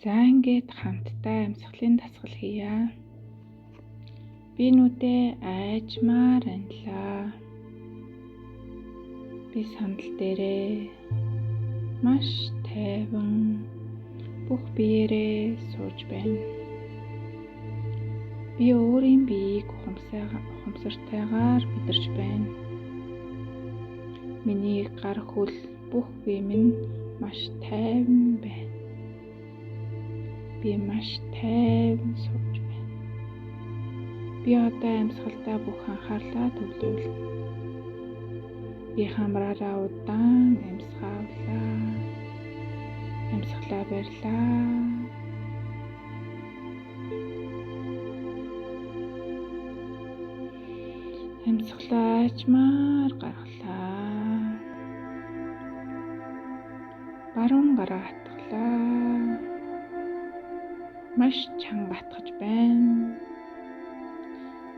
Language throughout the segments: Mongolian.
За ингээд хамтдаа амьсгалын дасгал хийя. Би нүдээ айжмаар анилаа. Би сандал дээрээ маш тайван бүх биеэрээ сууж байна. Би өөрийн биеийг ухамсартайгаар мэдэрч байна. Миний гар хөл бүх бие минь маш тайван байна. Би маш тайван сууж байна. Би одоо амьсгалдаа бүх анхаарлаа төвлөрүүлнэ. Би хамраараа удаан амьсгалаа. Амьсгалаа барьлаа. Амьсгалаа айжмаар гаргалаа. Баруун гараа хатгалаа. Маш чанга хатгаж байна.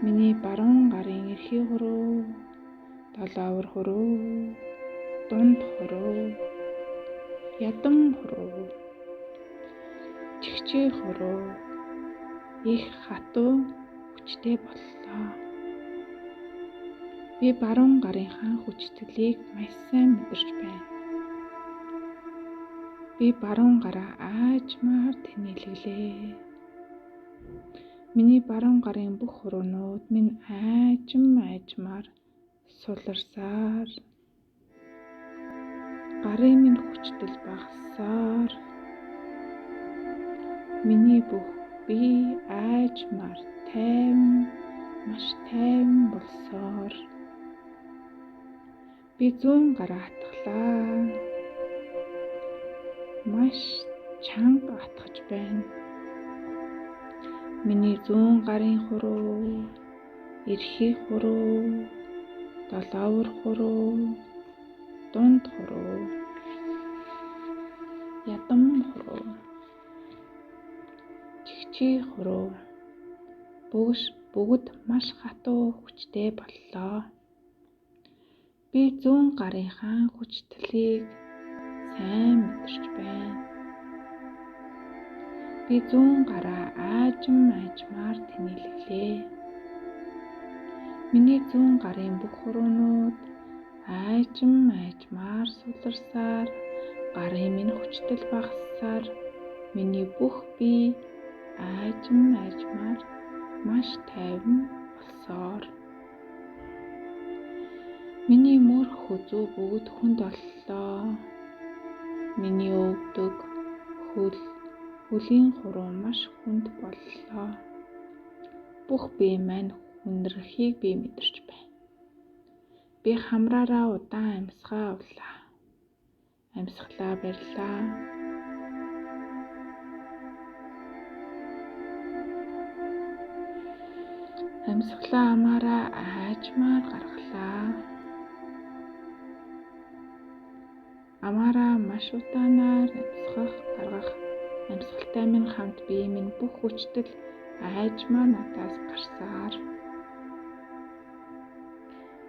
Миний баруун гарын эрхий хуруу, долоовор хуруу, дунд хуруу, ядам хуруу, чихчээ хуруу их хатуу хүчтэй боллоо. Би баруун гарынхаа хүчтэглийг маш сайн мэдэрч байна. Би баруун гараа айжмаар тэнэлгэлээ. Миний баруун гарын бүх хуруунууд минь айжмаар суларсаар, гарын минь хүчтэл багассаар, миний бүх бие айжмаар тайван, маш тайван болсоор, би зүүн гараа хатгалаа. Маш чанга хатгаж байна. Миний зүүн гарын хуруу, эрхий хуруу, долоовор хуруу, дунд хуруу, ядам хуруу, чихчээ хуруу бүгд маш хатуу хүчтэй боллоо. Би зүүн гарынхаа хүчтэглийг сайн мэдэрч байна. Би зүүн гараа айжмаар тэнэлгэлээ. Миний зүүн гарын бүх хуруунууд айжмаар суларсаар, гарын минь хүчтэл багассаар, миний бүх бие айжмаар маш тайван болсоор, миний мөр хөзөө бүгд хүнд боллоо. Миний өвдөг хөлийн хуруу маш хүнд боллоо. Бүх бие маань хүндрэлхийг би мэдэрч байна. Би хамраараа удаан амьсгаа авлаа. Амьсгалаа барьлаа. Амьсгалаа амаараа айжмаар гаргалаа. Амаараа маш удаанаар гаргах амьсгалтай минь хамт бие минь бүх хүчтэл айжмаар надаас гарсаар,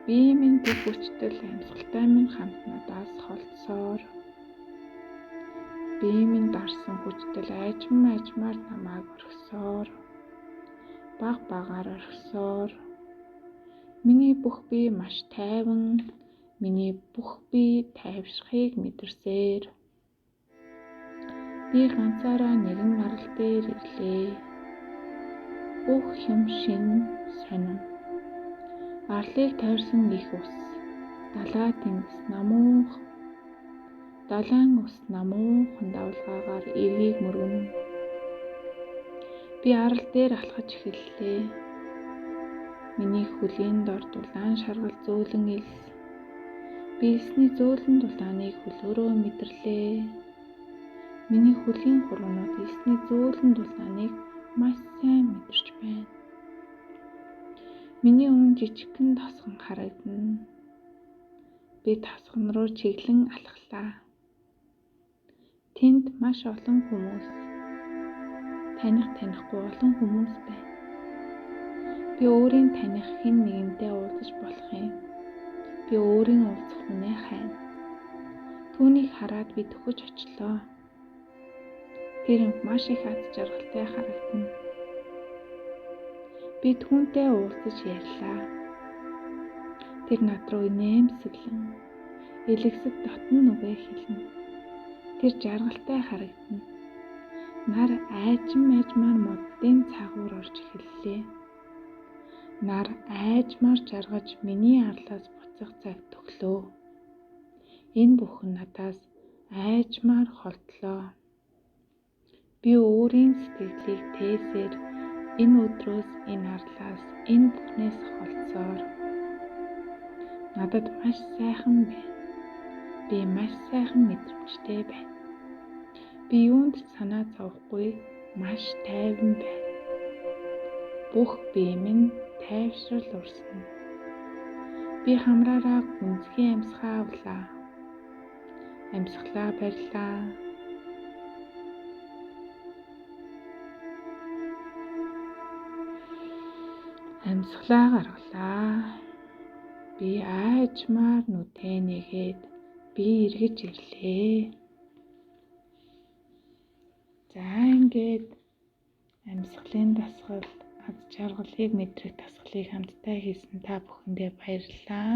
бие минь бүх хүчтэл амьсгалтай минь хамт надаас холдсоор, бие минь дарсан хүчтэл айжмаар намайг орхисоор, багаар орхисоор, миний бүх бие маш тайван, миний бүх бие тайвшрахыг мэдэрсээр, би ганцаараа нэгэн арал дээр ирлээ. Бүх юм шинэ сонин. Арлыг тойрсон их ус, далайн ус намуухан давлгаагаар эргийг мөргөнө. Би арал дээр алхаж эхэллээ. Миний хөлийн дор дулаан шаргал зөөлөн илс. Би илсний зөөлөн дулааныг хөлөөрөө мэдэрлээ. Миний хөлийн хуруунууд илсний зөөлөн дулааныг маш сайн мэдэрч байна. Миний өмнө жижигхэн тосгон харагдана. Би тосгон руу чиглэн алхлаа. Тэнд маш олон хүмүүс, танихгүй олон хүмүүс байна. Би өөрийн таних хэн нэгэнтэй уулзаж болох юм. Би өөрийн уулзах хүнээ хайна. Түүнийг хараад би төхөж очлоо. Тэр маш их аз жаргалтай харагдана. Би түүнтэй уулзаж ярьлаа. Тэр над руу инээмсэглэн элэгсэд дотн үгээ хэлнэ. Тэр жаргалтай харагдана. Нар айжмаар моддын цагуур орж эхэллээ. Нар айжмаар жаргаж миний арлаас буцах цаг төглөө. Энэ бүхэн надаас айжмаар холдлоо. Би өөрийн сэтгэлийг тээсээр энэ өдрөөс энэ арлаас энэ бүхнээс холцоор надад маш сайхан байна. Би маш сайхан мэдрэмжтэй байна. Би юунд ч санаа зовхгүй маш тайван байна. Бүх бие минь тайвшрал урсна. Би хамраараа гүнзгий амьсгаа авлаа. Амьсгалаа барьлаа. Амьсгалаа гаргалаа. Би айжмаар нүдээ нэгээд би эргэж ирлээ. За ингээд амьсгалын дасгал, аз жаргалыг мэдрэх дасгалыг хамтдаа хийсэн та бүхэндээ баярлалаа.